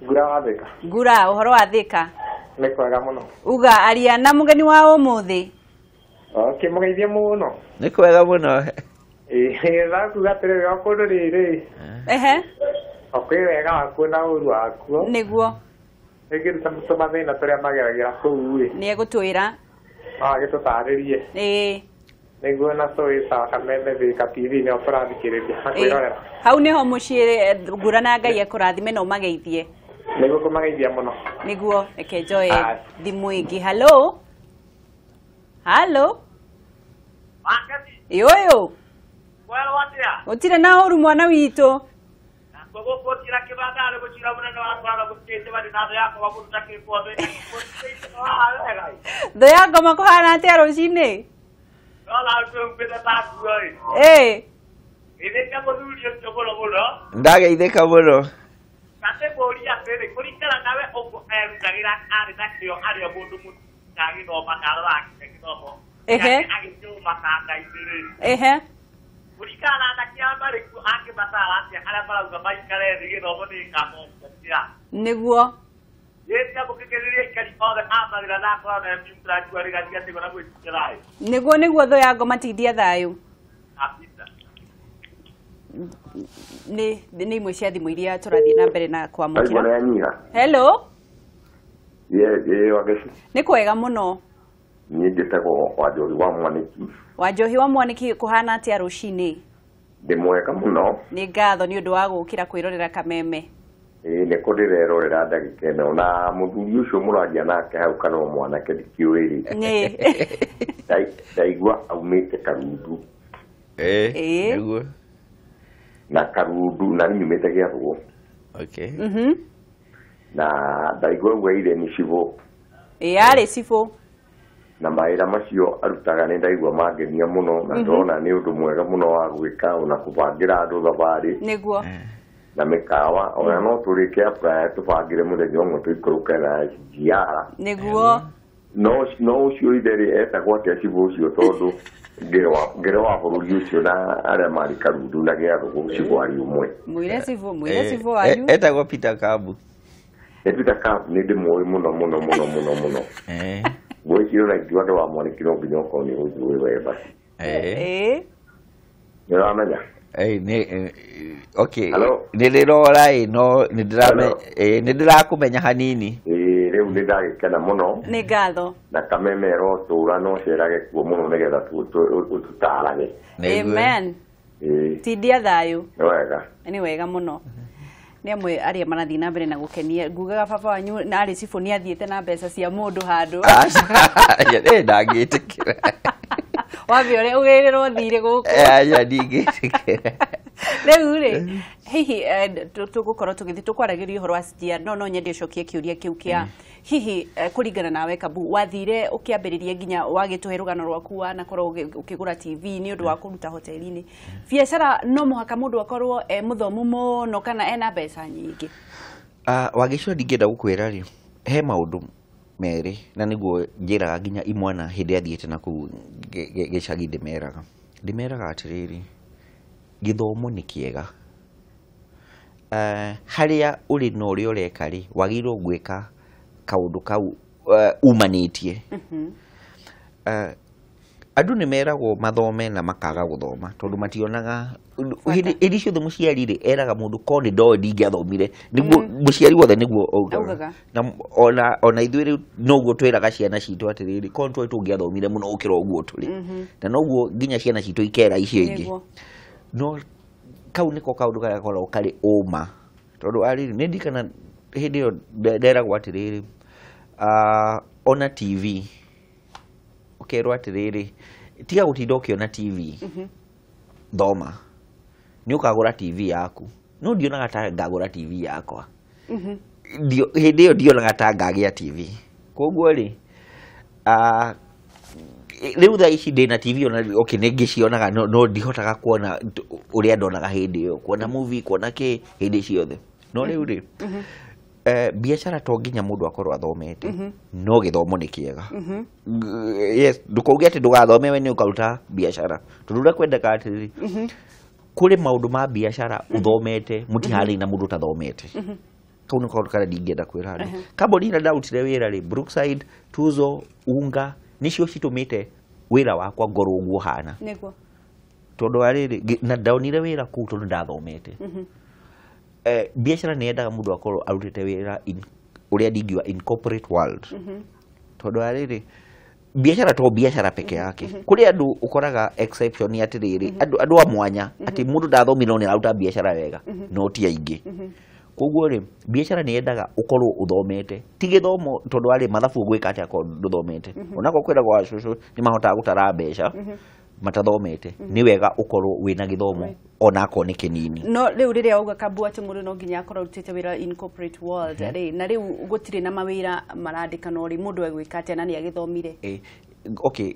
[SPEAKER 3] Ngura wa Thika.
[SPEAKER 1] Ngura, ũhoro wa Thika?
[SPEAKER 3] Nĩ kwega mũno.
[SPEAKER 1] Uga aria na mũgeni wa ũmũthĩ.
[SPEAKER 3] Mũgeithie mũno.
[SPEAKER 2] Nĩ kwega mũno.
[SPEAKER 3] Ndakuga atĩrĩrĩ kũndũ rĩrĩ. Wega wakuo na ũru wakuo.
[SPEAKER 1] Nĩguo.
[SPEAKER 3] Rĩngĩ tũmathĩna tũrĩa mageragĩra kũu rĩ.
[SPEAKER 1] Nĩ egũtwĩra.
[SPEAKER 3] Agĩtũtarĩrie. Nĩguo na tũĩ ta Kameme Thika TV nĩo tũrathikĩrĩria na kwĩrorera.
[SPEAKER 1] Hau nĩho mũciĩ Ngura na Ngai ekũrathime na ũmageithie.
[SPEAKER 3] Nĩguo kũmageithia mũno.
[SPEAKER 1] Nĩguo reke njoe thimũ ĩngĩ. Hello? Hello?
[SPEAKER 3] Wakati.
[SPEAKER 1] Yoyo.
[SPEAKER 3] Well, what ya?
[SPEAKER 1] Otire na oru mwana wito.
[SPEAKER 3] Gogo kotira kibanda go chira mwana wa kwa go kete bali na yako wa kutaki kwa be.
[SPEAKER 1] Ndo yako makohana atia rucini.
[SPEAKER 3] Wala mpenda taku oi. Ine kama nuli chokolo bolo.
[SPEAKER 2] Ndageithĩka mũno.
[SPEAKER 3] Kate bori ya pere kulikana nawe ogo ndagira ari takio ari mundu mutagi no makalo akike kitomo. Agityo makanga itire. Kulikana ndakiamba riku ake batala atia ala bala uga maikale rige no bodi kamo tia.
[SPEAKER 1] Niguo.
[SPEAKER 3] Yeta bukikelirie kali othe amarira na kwa na mtra kwa riga tia tigona gwikira.
[SPEAKER 1] Niguo tho ya ngoma tithia thayu.
[SPEAKER 3] Apita.
[SPEAKER 1] Nĩ imwe cia thimũ iria tũrathiĩ na mbere na kwamũkĩra. Hello.
[SPEAKER 4] Wageci.
[SPEAKER 1] Nĩ kwega mũno.
[SPEAKER 4] Niĩ njĩtagwo Wanjohi wa Mwanĩki.
[SPEAKER 1] Wanjohi wa Mwanĩki kũhana atĩa rũcinĩ?
[SPEAKER 4] Ndĩ mwega mũno.
[SPEAKER 1] Nĩ ngatho nĩ ũndũ wa gũkĩra kwĩrorera kameme.
[SPEAKER 4] Nĩ kũ ndĩrerorera ndagĩka ĩno na mũthuri ũcio mũraria nake hau kana mwanake ndikĩũĩ. Ndaigua aumĩte Karundu.
[SPEAKER 2] Nĩguo.
[SPEAKER 4] Na Karundu na nyumĩte Gĩathũgũ.
[SPEAKER 2] Okay.
[SPEAKER 4] Na ndaigua uga ire nĩ Cibũ.
[SPEAKER 1] Arĩ Cibũ.
[SPEAKER 4] Na mawĩra macio arutaga nĩ ndaigua mangenia mũno na ndona nĩ ũndũ mwega mũno wa gwĩka ona kũbangĩra andũ thabarĩ.
[SPEAKER 1] Nĩguo.
[SPEAKER 4] Na mĩkawa ona no tũrĩke tũbangĩre mũthenya ũmwe tũikũrũke na njiara.
[SPEAKER 1] Nĩguo.
[SPEAKER 4] No ũcio itherĩ etagwo atĩa Cibũ ũcio tondũ ngĩrĩ wa bũrũri ũcio na arĩa marĩ Karundu na Gĩathũgũ Cibũ arĩ ũmwe.
[SPEAKER 1] Mwĩre Cibũ wanyu.
[SPEAKER 2] Etagwo Peter Kambu.
[SPEAKER 4] Peter Kambu nĩ ndĩmũĩ mũno. Gwĩciria na ithuĩ andũ wa Mwanĩki no nginya okorwo nĩ ũnjũĩ wee basi. Nĩũramenya?
[SPEAKER 2] Okay. Nĩndĩrora no nĩndĩrakũmenya hanini.
[SPEAKER 4] Rĩu nĩndagĩkena mũno.
[SPEAKER 1] Nĩ ngatho.
[SPEAKER 4] Na kameme rotũra no cerage kuo mũno nĩgetha ũtũtarage.
[SPEAKER 1] Amen. Tindia thayũ.
[SPEAKER 4] Nĩ wega.
[SPEAKER 1] Nĩ wega mũno. Nĩ amwe arĩa marathiĩ na mbere na gũkenia ngugaga baba wanyu na arĩ Cibũ nĩ athiĩte na mbeca cia mũndũ handũ.
[SPEAKER 2] Ndangĩtĩkĩra.
[SPEAKER 1] Wambe ũrĩa ũgĩrĩrwo thirĩ gũkũ.
[SPEAKER 2] Ndingĩtĩkĩra.
[SPEAKER 1] Rĩu rĩ hihi tũgũkorwo tũgĩthiĩ tũkwaragĩria ũhoro wa CDR no nyende ũcokie kĩũria kĩu kĩa hihi kũringana nawe Kambu wathire ũkĩambĩrĩria nginya wagĩtũhe rũgano rwaku wanakorwo ũkĩgũra TV nĩ ũndũ wa kũruta hoteli-inĩ. Biacara no mũhaka mũndũ akorwo mũthomu mũno kana ena mbeca nyingĩ.
[SPEAKER 2] Wagĩcua ndingĩenda gũkwĩra rĩ he maũndũ merĩ na nĩguo njĩraga nginya imwana hĩndĩ athiĩte na kũu gĩcagi ndĩmeraga atĩrĩrĩ gĩthomo nĩ kĩega. Harĩa ũrĩ na ũrĩa ũreka rĩ wagĩrĩirwo gwĩka kaũndũ kau umanĩtie. Andũ nĩ meragwo mathome na makaga gũthoma tondũ mationaga hĩndĩ ciothe mũciari rĩ eraga mũndũ ko nĩ ndoĩ ndingĩathomire nĩguo mũciari wothe nĩguo augaga. Na ona ithuĩ rĩu noguo twĩraga ciana citũ atĩrĩrĩ ko nĩ tũngĩathomire mũno gũkĩra ũguo tũrĩ. Na noguo nginya ciana citũ ikera icio ingĩ. No kau nĩko kaũndũ gakoragwo karĩ ũma tondũ arĩrĩ nĩ ndikana hĩndĩ ĩyo nderagwo atĩrĩrĩ ona TV ũkerwo atĩrĩrĩ tiga gũtinda ũkĩona TV thoma nĩ ũkagũra TV yaku no ndionaga ta ngagũra TV yakwa hĩndĩ ĩyo ndionaga ta ngagĩa TV koguo rĩ rĩu thaa ici ndĩna TV ona okay nĩ ngĩcionaga no ndihotaga kuona ũrĩa ndonaga hĩndĩ ĩyo kuona movie kuona kĩ hĩndĩ ciothe no rĩu rĩ biacara to nginya mũndũ akorwo athomete no gĩthomo nĩ kĩega. Yes ndũkauge atĩ ndũgathome we nĩ ũkaruta biacara tondũ ũrĩa kwendeka atĩrĩrĩ kũrĩ maũndũ ma biacara ũthomete mũtiharĩi na mũndũ ũtathomete. Kau nĩ kaũndũ karĩa ndingĩenda kwĩra andũ. Kambuni ĩrĩa ndarutire wĩra rĩ Brookside Tuzo Unga nĩcio citũmĩte wĩra wakwa ngorwo ũguo hana.
[SPEAKER 1] Nĩguo.
[SPEAKER 2] Tondũ arĩrĩ na ndaonire wĩra kũu tondũ ndathomete. Biacara nĩ yendaga mũndũ akorwo arutĩte wĩra ũrĩa ndingiuga in corporate world. Tondũ arĩrĩ biacara to biacara peke yake. Kũrĩ andũ ũkoraga exception atĩrĩrĩ andũ a mwanya atĩ mũndũ ndathomire no nĩ araruta biacara wega no ti aingĩ. Koguo rĩ biacara nĩ yendaga ũkorwo ũthomete ti gĩthomo tondũ arĩ mathabu gwĩka atĩa akorwo ndũthomete. Onako kwĩragwo acũcũ nĩ mahotaga gũtara mbeca matathomete ni wega ukorwo wina githomo ona ko ni kinini
[SPEAKER 1] no riu riria uga Kabu ati mundu no nginya akorwo rutite wira in corporate world na riu gutire na mawira marandika no ri mundu egwika ati na ni agithomire
[SPEAKER 2] okay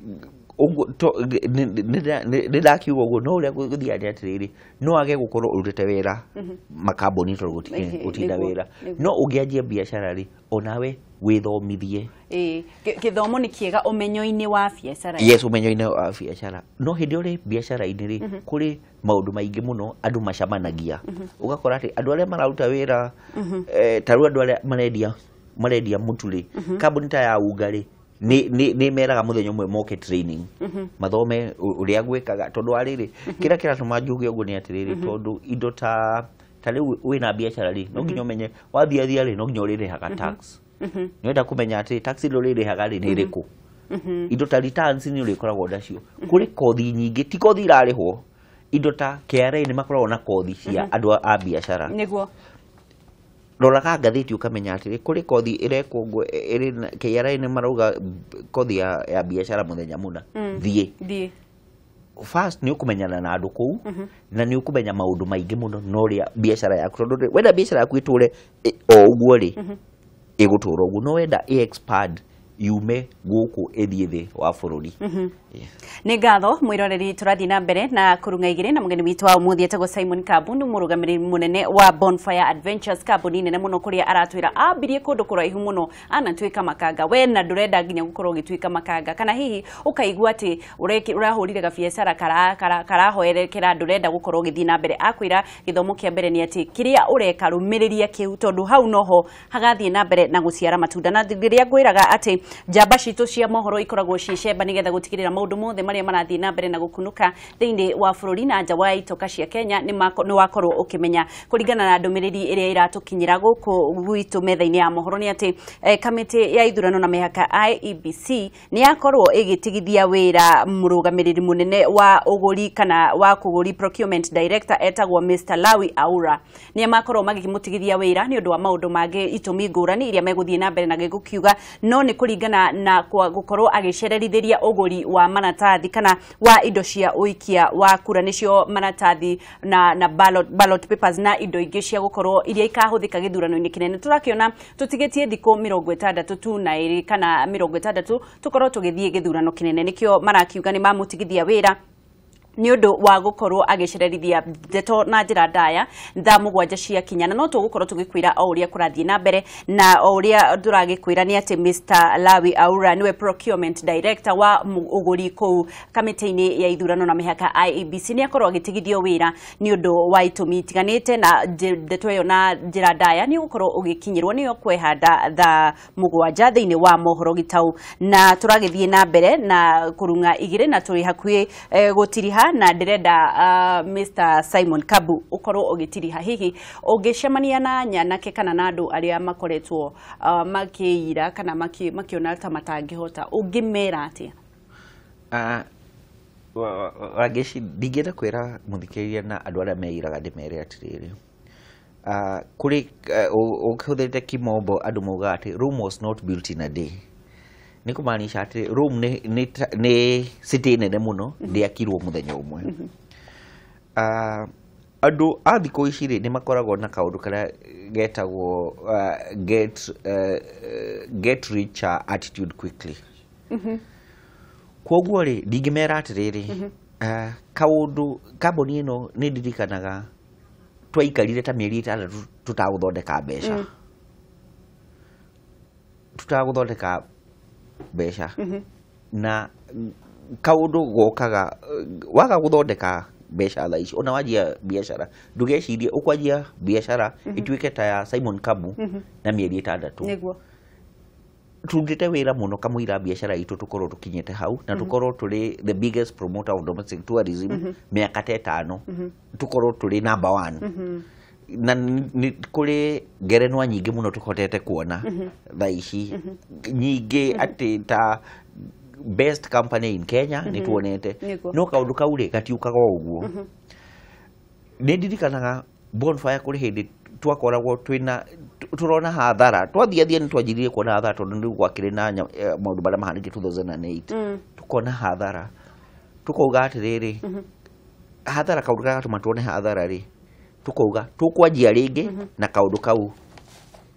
[SPEAKER 2] nĩndakiuga ũguo no ũrĩa gũthiĩ atĩrĩrĩ no age gũkorwo ũrutĩte wĩra makambuni tondũ gũtinda wĩra no ũngĩanjia biacara rĩ onawe wĩthomithie
[SPEAKER 1] gĩthomo nĩ kĩega ũmenyo-inĩ wa biacara
[SPEAKER 2] yes ũmenyo-inĩ wa biacara no hĩndĩ ũrĩ biacara-inĩ rĩ kũrĩ maũndũ maingĩ mũno andũ macamanagia ũgakora atĩ andũ arĩa mararuta wĩra ta rĩu andũ arĩa marendia mũtu rĩ kambuni ta ya unga rĩ ni meraga muthenya umwe moke training mathome uria gwikaga tondu ariri kira kiratuma njuge uguo ni atiriri tondu indo ta riu wina biacara ri no nginya umenye wathia ri no nginya urirehaga tax ni wenda kumenya ati tax ilo rirehaga ri ni iriku indo ta returns ni urikoragwo ndacio kuri kothi nyingi ti kothi irarihwo indo ta KRA ni makoragwo na kothi cia andu a biacara
[SPEAKER 1] niguo
[SPEAKER 2] roraga ngathĩti ukamenya atĩ kũrĩ kothi irekwo iri KRA ni marauga kothi ya biacara muthenya muna thiĩ first ni ukumenyana na andu kuu na ni ukumenya maundu maingi muno no ria biacara yaku tondu wenda biacara yaku iture o uguo ri igutura uguo no wenda expand yume guku ethie thi wa bururi
[SPEAKER 1] nĩ ngatho mwiroreri turathi na mbere na kurunga igire na mugeni witu wa umuthi etagwo Simon Kabu nĩ mũrũgamĩrĩri munene wa Bonfire Adventures kambuni nene muno kuria aratwira ambirie kundu kuraihu muno anatuika makanga we na ndurenda nginya gukorwo gituika makanga kana hihi ukaigua ati urahurire gabiacara karahoerekera ndurenda gukorwo githii na mbere akwira githomo kia mbere ni ati kiria ureka rumiriria kiu tondu hau noho hagathie na mbere na guciara matunda na riria ngwiraga ati njamba citu cia mohoro ikoragwo cicemba nigetha gutikirira maundu mothe maria marathie na mbere na gukunuka thiini wa bururi na nja wa itoka cia Kenya ni wakorwo ukimenya kuringana na ndumiriri iria iratukinyira guku gwitu metha-ini ya mohoro ni ati kamiti ya ithurano na mihaka IEBC ni yakorwo igitigithia wira murugamiriri munene wa uguri kana wa kuguri procurement director etagwo Mr. Lawi Aura ni makorwo magikimutigithia wira ni undu wa maundu magi itumi ngurani iria meguthie na mbere na gigukiuga no ni kuringana na gukorwo agicererithiria uguri wa maratathi kana wa indo cia uikia wa kura nicio maratathi na ballot papers na indo ingi cia gukorwo iria ikahuthika githurano-ini kinene turakiona tutigetie thiku 60 tu na iri kana 60 tukorwo tugithie githurano kinene nikio marakiuga ni mamutigithia wira ni undu wa gukorwo agicererithia ndeto na njira ndaya thaa 7 cia kinyana no tugukorwo tugikwira o uria kurathie na mbere na o uria turagikwira ni ati Mr. Lawi Aura niwe procurement director wa uguri ku kamiti-ini ya ithurano na mihaka IEBC ni akorwo agitigithio wira ni undu wa itumi tiganite na ndeto yo na njira ndaya ni gukorwo ugikinyirwo niyo kwehanda thaa 7 thiini wa mohoro gitau na turagithie na mbere na kurunga igire na turi hakuhi gutiriha na ndirenda Mr. Simon Kabu ukorwo ugitiriha hihi ungicemania na nyanake kana na andu aria makoretwo makiira kana makiona ta matangihota ungimera atia
[SPEAKER 2] wagici ndingĩenda kwĩra mũthikĩrĩria na andũ arĩa meiraga ndĩmere atĩrĩrĩ kuri ũkĩhũthĩrĩte kimombo andũ maugaga atĩ Rome was not built in a day ni kumaanisha ati Rome ni city nene muno ndiakirwo muthenya umwe andu a thikũ ici ni makoragwo na kaundu karia getagwo get rich attitude quickly kwoguo ri ndingĩmera atiriri kaundu kambuni ino ni ndirikanaga twaikarire ta mĩeri 6 tutaguthondeka mbeca tutaguthondeka mbeca na kaundu gokaga waga guthondeka mbeca thaa ici ona wajia biashara ndugecirie ukwanjia biashara ituike ta ya Simon Kabu na mĩeri 6
[SPEAKER 1] niguo
[SPEAKER 2] turutite wira muno kamuira biashara itu tukorwo tukinyete hau na tukorwo turi the biggest promoter of domestic tourism miaka 5 tukorwo turi number 1 na ni kuri ngerenwa nyingi muno tukhotete kuona thaa ici nyingi ati ta best company in Kenya ni tuonete no kaundu kaure gatiukaga uguo ni ndirikanaga Bonfire kuri hindi twakoragwo twina turona hathara twathiathia ni twanjirie kuona hathara tondu ni gwakire na maundu baria mahanike 2008 tukona hathara tukauga atiriri hathara kaundu kaya gatuma tuone hathara ri tukauga tukwanjia ringi na kaundu kau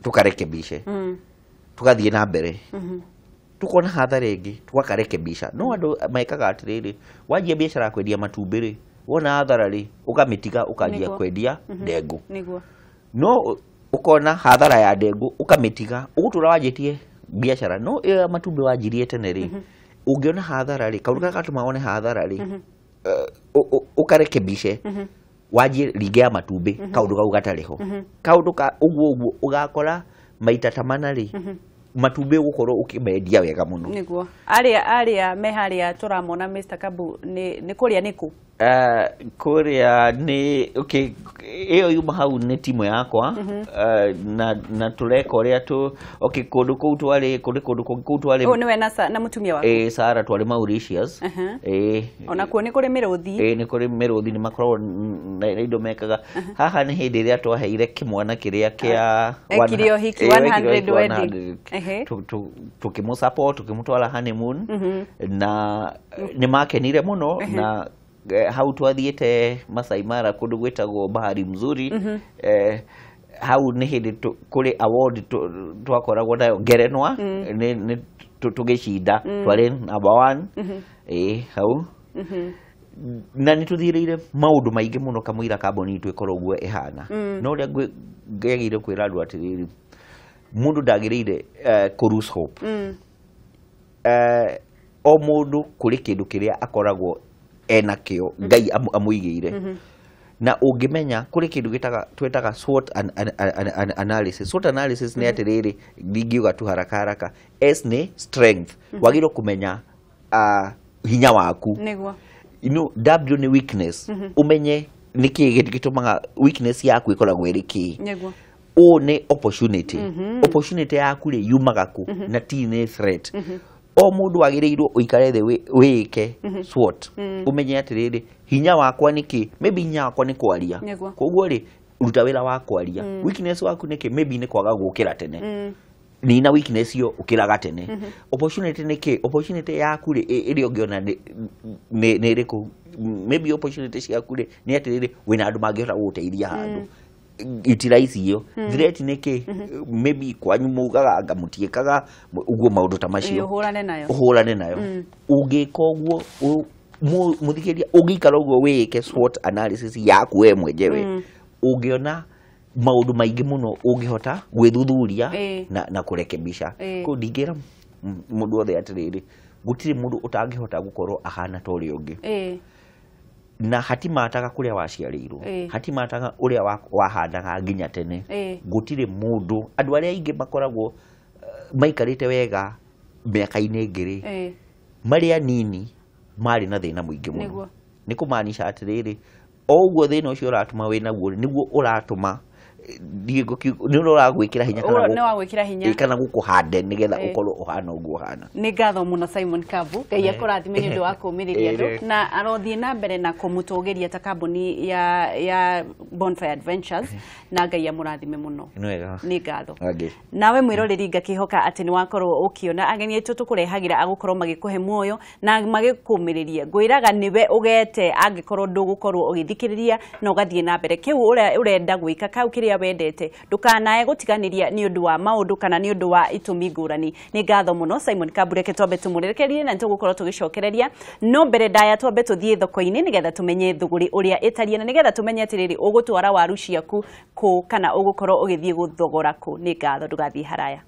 [SPEAKER 2] tukarekebishe tugathie na mbere tukona hathara ringi tukakarekebisha no andu maikaga atiriri wanjia biashara ya kwendia matumbĩ ri wona hathara ri ukamitiga ukanjia kwendia ndengu no ukona hathara ya ndengu ukamitiga ugutura wanjitie biashara no matumbĩ wanjirie tene ri ungiona hathara ri kaundu kaya gatuma wone hathara ri ukarekebishe wanjie ringi ya matumbĩ kaundu kau gatariho kaundu ka uguo ugakora maita tamana ri matumbĩ gukorwo ukimendia wega muno
[SPEAKER 1] niguo aria me haria turamona Mr. Kabu ni kuria niku
[SPEAKER 2] kuria ni okay iyo yuma hau ni timu yakwa na tureka uria tu okay kundu kuu twari
[SPEAKER 1] niwe na mutumia waku
[SPEAKER 2] Sara twari Mauritius
[SPEAKER 1] ona kuo ni kuri miruthi
[SPEAKER 2] ni kuri miruthi ni makorwo na indo mekaga haha ni hindi ria twaheire kimwana kiria kia
[SPEAKER 1] kirio hiki 100 wedding
[SPEAKER 2] tukimu support tukimutwara honeymoon na ni makenire muno na hau twathiete Masai Mara kundu gwitagwo Bahari Mzuri hau ni hindi kuri award twakoragwo nayo ngerenwa ni tugicinda twari number 1 hau na nituthireire maundu maingi muno kamwira kamboni itu ikorwo guo ihana no ria ngegire kwira andu atiriri mundu ndagirire ku lose hope o mundu kuri kindu kiria akoragwo ena kio Ngai amuigire na ungimenya kuri kindu twetaga SWOT analysis. SWOT analysis ni atiriri ngingiuga tu haraka S ni strength wagiro kumenya hinya waku
[SPEAKER 1] niguo
[SPEAKER 2] W ni weakness umenye niki gitumaga weakness yaku ikoragwo iri ki
[SPEAKER 1] niguo
[SPEAKER 2] O ni opportunity opportunity yaku ri yumaga ku na T ni threat o mundu agireirwo uikare the wike SWOT umenye atiriri hinya wakwa niki maybe hinya wakwa ni kwaria koguo ri ruta wira wa kwaria weakness waku niki maybe ni kwaga gukira tene ni na weakness yo ukiraga tene opportunity niki opportunity yaku ri iri ungiona ni riku maybe opportunity yaku ri ni atiriri wina andu mangihota guteithia handu utilize iyo threat niki maybe kwanyu mugaga anga mutiekaga uguo maundu ta macio uhurane nayo ungika uguo muthikiria ungikara uguo wike SWOT analysis yaku we mwenyewe ungiona maundu maingi muno ungihota gwithuthuria na kurekebisha ko ndingira mundu othe atiriri gutiri mundu utangihota gukorwo ahana ta uri ungi na hatimataga kuria waciarirwo hatimataga uria wahandaga nginya tene gutire mundu andu aria ingi makoragwo maikarite wega miaka-ini ngiri maria nini mari na thina muingi muno ni kumaanisha atiriri oguo thina ucio uratuma wina guo niguo uratuma Diego ni uragwikira hinya kana gukuhande nigetha ukorwo uhana uguo hana
[SPEAKER 1] ni ngatho muno Simon Kabu Ngai akurathime ni undu wa kumiriria andu na arothie na mbere na kumutugiria ta kambuni ya Bonfire Adventures na Ngai amurathime muno ni ngatho nawe mwiroreri ngakihoka ati ni wakorwo ukiona ageni aitu tukurehagira agukorwo magikuhe muoyo na magikumiriria ngwiraga niwe ugete angikorwo ndugukorwo ugithikiriria na ugathie na mbere kiu urenda gwika kau kiria wendete ndukanae gutiganiria ni undu wa maundu kana ni undu wa itumi ngurani ni ngatho muno Simon Kabu reke twambe tumurekerie na nitugukorwo tugicokereria no mbere ndaya twambe tuthie thoko-ini nigetha tumenye thuguri uria itarie na nigetha tumenye atiriri ugutwara waru ciaku ku kana ugukorwo ugithie guthogora ku ni ngatho ndugathie haraya